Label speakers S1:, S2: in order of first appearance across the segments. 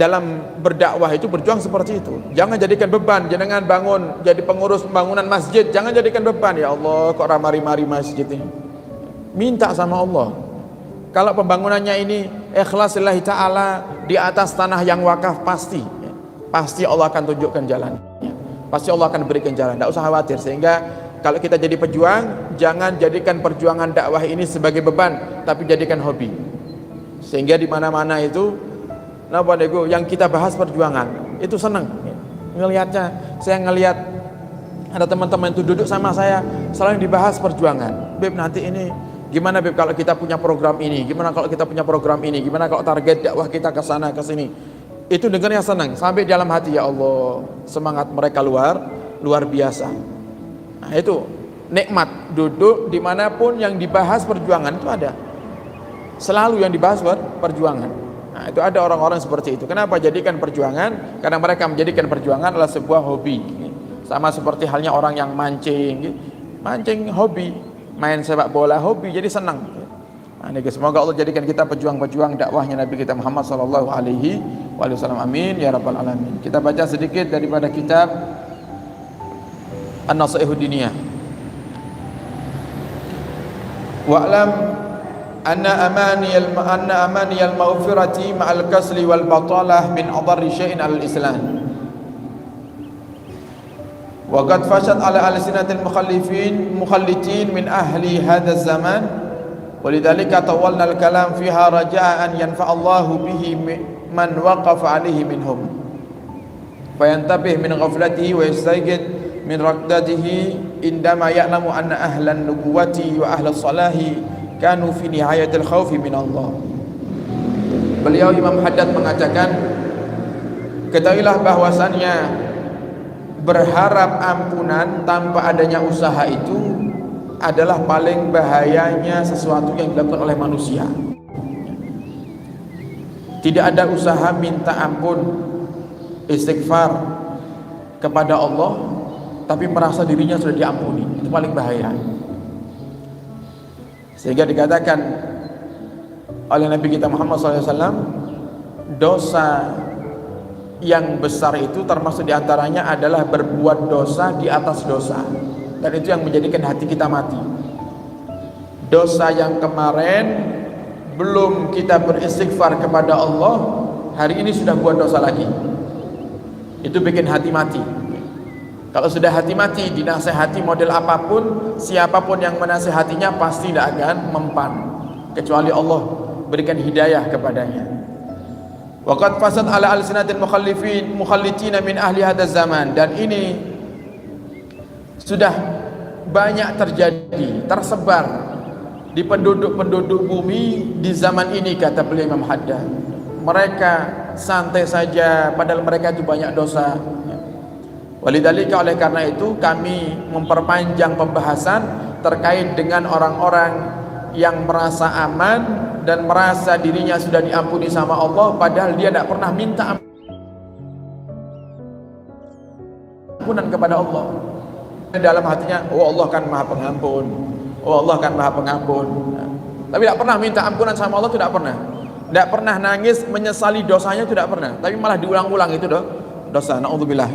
S1: dalam berdakwah itu berjuang seperti itu. Jangan jadikan beban, jangan bangun jadi pengurus pembangunan masjid, jangan jadikan beban. Ya Allah, kok ramari-mari masjid ini. Minta sama Allah. Kalau pembangunannya ini ikhlas lillahi ta'ala di atas tanah yang wakaf, pasti Allah akan tunjukkan jalan. Pasti Allah akan berikan jalan. Tidak usah khawatir. Sehingga kalau kita jadi pejuang, jangan jadikan perjuangan dakwah ini sebagai beban, tapi jadikan hobi. Sehingga di mana-mana itu, yang kita bahas perjuangan, itu senang. Ngelihatnya, saya ngelihat ada teman-teman itu duduk sama saya, selalu dibahas perjuangan. Beb, nanti ini gimana Beb kalau kita punya program ini? Gimana kalau kita punya program ini? Gimana kalau target dakwah kita ke sana ke sini? Itu dengarnya senang sampai dalam hati, ya Allah, semangat mereka luar biasa. Nah, itu nikmat duduk dimanapun yang dibahas perjuangan itu ada. Selalu yang dibahas perjuangan. Nah, itu ada orang-orang seperti itu. Kenapa jadikan perjuangan? Karena mereka menjadikan perjuangan adalah sebuah hobi. Sama seperti halnya orang yang mancing hobi, main sepak bola hobi, jadi senang. Nah, semoga Allah jadikan kita pejuang-pejuang dakwahnya Nabi kita Muhammad sallallahu alaihi wasallam. Amin ya rabbal alamin. Kita baca sedikit daripada kitab An-Nasaihud Diniyah. Wa'lam anna amaniyal maghfirati ma'al kasli wal batalah min adarri syai'in al-islam. Wa qad fashat ala alsinatil mukhallitin min ahli hadha zaman. Walidzalika tawalna al-kalam fiha raja'an yanfa'allahu bihi man waqafa alaihi minhum. Fayantabih min ghaflatihi wa yastaygid min raqdatihi indama ya'lamu anna ahlan nubuwati wa ahlas salahi kanu fi nihayatil khawfi min Allah. Beliau Imam Haddad mengatakan, ketahuilah bahwasannya berharap ampunan tanpa adanya usaha itu adalah paling bahayanya sesuatu yang dilakukan oleh manusia. Tidak ada usaha minta ampun, istighfar kepada Allah, tapi merasa dirinya sudah diampuni. Itu paling bahaya. Sehingga dikatakan oleh Nabi kita Muhammad SAW, dosa yang besar itu termasuk diantaranya adalah berbuat dosa di atas dosa. Dan itu yang menjadikan hati kita mati. Dosa yang kemarin belum kita beristighfar kepada Allah, hari ini sudah buat dosa lagi. Itu bikin hati mati. Kalau sudah hati mati, dinasehati model apapun, siapapun yang menasehatinya pasti tidak akan mempan, kecuali Allah berikan hidayah kepadanya. Waqad fasad ala alsinatil mukhallitina min ahli hadzal zaman. Dan ini sudah banyak terjadi, tersebar di penduduk-penduduk bumi di zaman ini, kata beliau Imam Haddad. Mereka santai saja padahal mereka itu banyak dosa. Walidzalika, oleh karena itu kami memperpanjang pembahasan terkait dengan orang-orang yang merasa aman dan merasa dirinya sudah diampuni sama Allah padahal dia tidak pernah minta ampunan kepada Allah. Dalam hatinya, oh Allah kan maha pengampun, oh Allah kan maha pengampun, tapi tidak pernah minta ampunan sama Allah, tidak pernah. Tidak pernah nangis menyesali dosanya, tidak pernah, tapi malah diulang-ulang itu dosa. Na'udzubillah.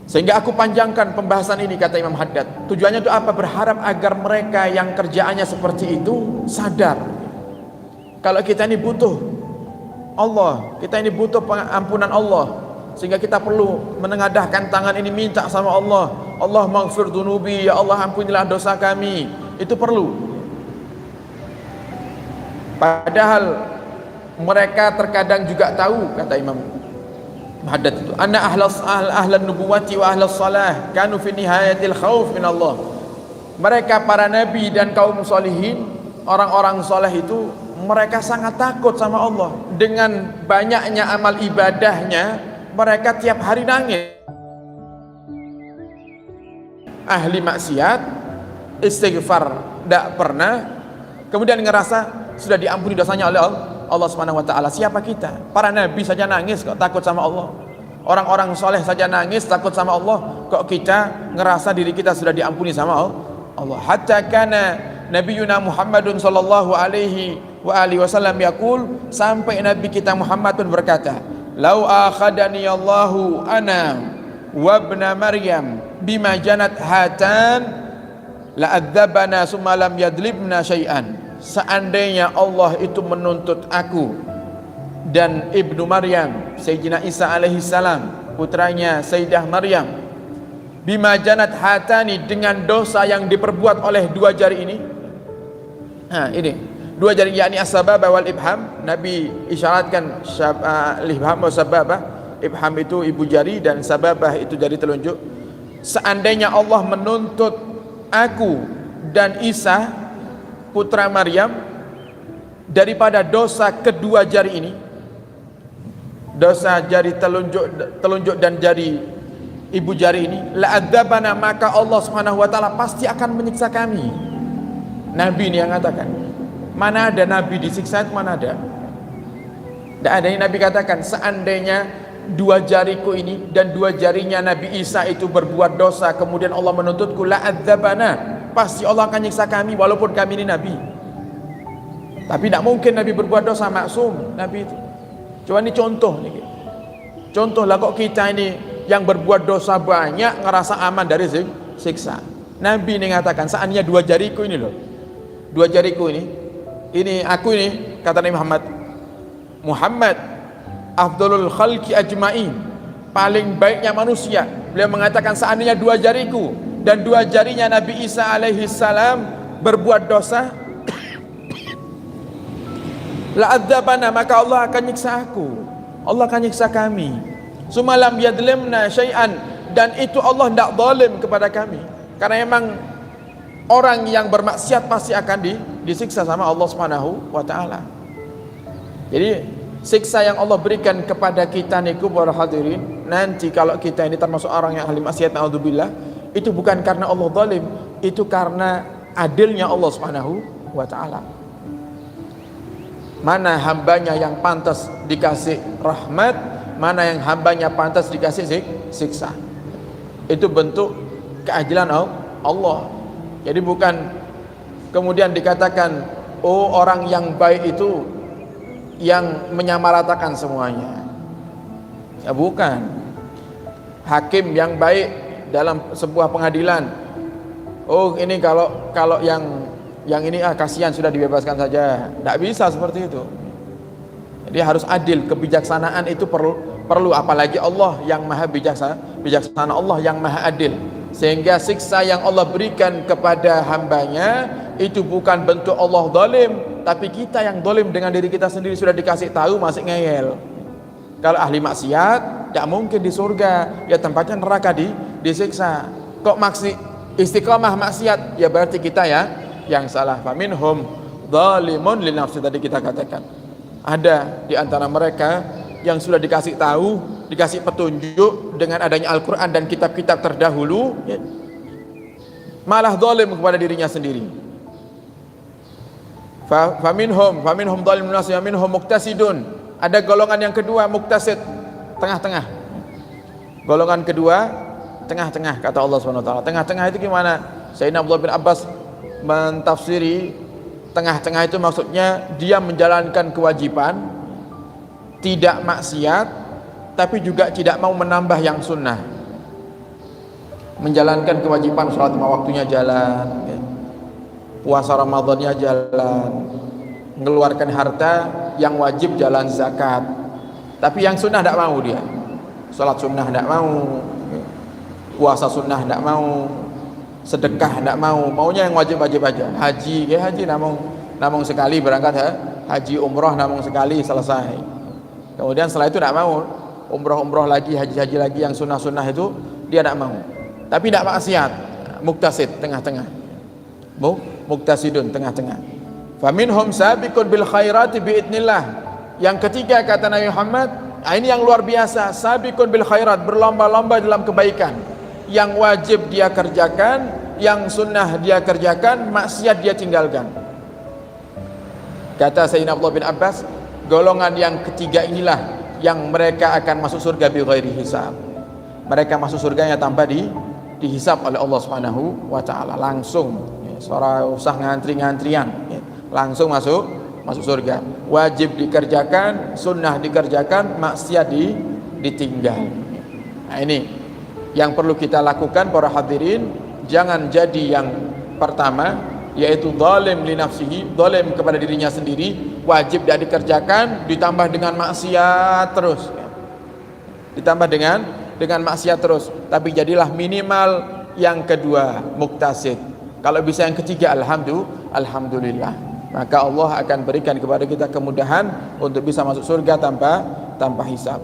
S1: Sehingga aku panjangkan pembahasan ini, kata Imam Haddad. Tujuannya itu apa? Berharap agar mereka yang kerjaannya seperti itu sadar kalau kita ini butuh Allah, kita ini butuh ampunan Allah, sehingga kita perlu menengadahkan tangan ini minta sama Allah. Allah maghfir dunubi, ya Allah ampunilah dosa kami. Itu perlu. Padahal mereka terkadang juga tahu, kata Imam Haddad itu, anna ahlan nubuwati wa ahlas salah kanu fi nihayatil khauf min Allah. Mereka para nabi dan kaum solihin, orang-orang soleh itu mereka sangat takut sama Allah. Dengan banyaknya amal ibadahnya, mereka tiap hari nangis. Ahli maksiat, istighfar tidak pernah, kemudian ngerasa sudah diampuni dosanya oleh Allah Subhanahu wa taala. Siapa kita? Para nabi saja nangis kok takut sama Allah. Orang-orang soleh saja nangis takut sama Allah, kok kita ngerasa diri kita sudah diampuni sama Allah. Hatta kana nabiyuna Muhammadun sallallahu alaihi wa alihi wasallam yaqul, sampai Nabi kita Muhammad pun berkata, "Lau akhadani Allahu ana wa ibna Maryam bima janat hatan la adzabana summa lam yadlibna syai'an." Seandainya Allah itu menuntut aku dan Ibnu Maryam, Sayyidina Isa alaihi salam, putranya Sayyidah Maryam, bima janat hatani, dengan dosa yang diperbuat oleh dua jari ini. Ini dua jari, yakni as-sababah wal ibham. Nabi isyaratkan ibham wa sababah. Ibham itu ibu jari dan sababah itu jari telunjuk. Seandainya Allah menuntut aku dan Isa putra Maryam daripada dosa kedua jari ini, dosa jari telunjuk dan jari ibu jari ini, la'adzabana, maka Allah Subhanahu wa taala pasti akan menyiksa kami. Nabi ini yang katakan. Mana ada nabi disiksa? Mana ada? Tidak ada. Yang Nabi katakan, seandainya dua jariku ini dan dua jarinya Nabi Isa itu berbuat dosa, kemudian Allah menuntutku, la'adzabana, pasti Allah akan nyiksa kami walaupun kami ini nabi. Tapi tidak mungkin Nabi berbuat dosa, maksum Nabi itu. Cuma ini contoh nih. Contoh lah, kok kita ini yang berbuat dosa banyak ngerasa aman dari siksa. Nabi ini mengatakan, seandainya dua jariku ini loh, dua jariku ini aku ini, kata Nabi Muhammad afdalul khalqi ajmain, paling baiknya manusia. Beliau mengatakan, seandainya dua jariku dan dua jarinya Nabi Isa alaihi salam berbuat dosa, la'adzabana, maka Allah akan nyiksa aku, Allah akan nyiksa kami. Sumalam yadlimna syai'an, dan itu Allah tidak zalim kepada kami, karena memang orang yang bermaksiat pasti akan disiksa sama Allah Subhanahu wa taala. Jadi siksa yang Allah berikan kepada kita niku para hadirin, nanti kalau kita ini termasuk orang yang ahli maksiat, naudzubillah, itu bukan karena Allah zalim, itu karena adilnya Allah Subhanahu wa taala. Mana hambanya yang pantas dikasih rahmat, mana yang hambanya pantas dikasih siksa. Itu bentuk keadilan Allah. Jadi bukan kemudian dikatakan, oh orang yang baik itu yang menyamaratakan semuanya. Ya bukan. Hakim yang baik dalam sebuah pengadilan, oh ini kalau yang ini kasihan sudah dibebaskan saja. Tidak bisa seperti itu. Jadi harus adil, kebijaksanaan itu perlu, apalagi Allah yang maha bijaksana, Allah yang maha adil. Sehingga siksa yang Allah berikan kepada hambanya itu bukan bentuk Allah zalim, tapi kita yang zalim dengan diri kita sendiri. Sudah dikasih tahu masih ngeyel. Kalau ahli maksiat tidak mungkin di surga, ya tempatnya neraka disiksa. Kok istiqamah maksiat, ya berarti kita ya yang salah. Faminhum zalimun li nafsi, tadi kita katakan. Ada di antara mereka yang sudah dikasih tahu, dikasih petunjuk dengan adanya Al-Quran dan kitab-kitab terdahulu, ya, malah zalim kepada dirinya sendiri. Faminhum zalimun nafsi wa minhum muqtasidun. Ada golongan yang kedua, muktasid, tengah-tengah. Golongan kedua, tengah-tengah, kata Allah SWT. Tengah-tengah itu gimana? Sayyidina Abdullah bin Abbas mentafsiri tengah-tengah itu maksudnya dia menjalankan kewajiban, tidak maksiat, tapi juga tidak mau menambah yang sunnah. Menjalankan kewajiban, sholat lima waktunya jalan, puasa Ramadannya jalan, mengeluarkan harta yang wajib, jalan zakat, tapi yang sunnah tidak mau dia. Sholat sunnah tidak mau, puasa sunnah tidak mau, sedekah tidak mau, maunya yang wajib-wajib aja. Haji namung sekali berangkat, haji umroh namung sekali selesai. Kemudian setelah itu tidak mau, umroh lagi, haji lagi, yang sunnah itu dia tidak mau. Tapi tidak maksiat, muktasid, tengah-tengah. Muktasidun, tengah-tengah. Faminhum sabiqun bil khairati biidnillah. Yang ketiga kata Nabi Muhammad, ini yang luar biasa, sabiqun bil khairat, berlomba-lomba dalam kebaikan. Yang wajib dia kerjakan, yang sunnah dia kerjakan, maksiat dia tinggalkan. Kata Sayyidina Abdullah bin Abbas, golongan yang ketiga inilah yang mereka akan masuk surga bi ghairi hisab. Mereka masuk surganya tanpa dihisab oleh Allah Subhanahu wa taala, langsung. Ya, usah ngantri-ngantrian, ya, langsung masuk masuk surga. Wajib dikerjakan, sunnah dikerjakan, maksiat ditinggal. Nah, ini yang perlu kita lakukan para hadirin. Jangan jadi yang pertama, yaitu zalim li nafsihi, zalim kepada dirinya sendiri. Wajib tidak dikerjakan, ditambah dengan maksiat terus, ditambah dengan maksiat terus. Tapi jadilah minimal yang kedua, muktasid. Kalau bisa yang ketiga, alhamdulillah. Maka Allah akan berikan kepada kita kemudahan untuk bisa masuk surga tanpa hisab.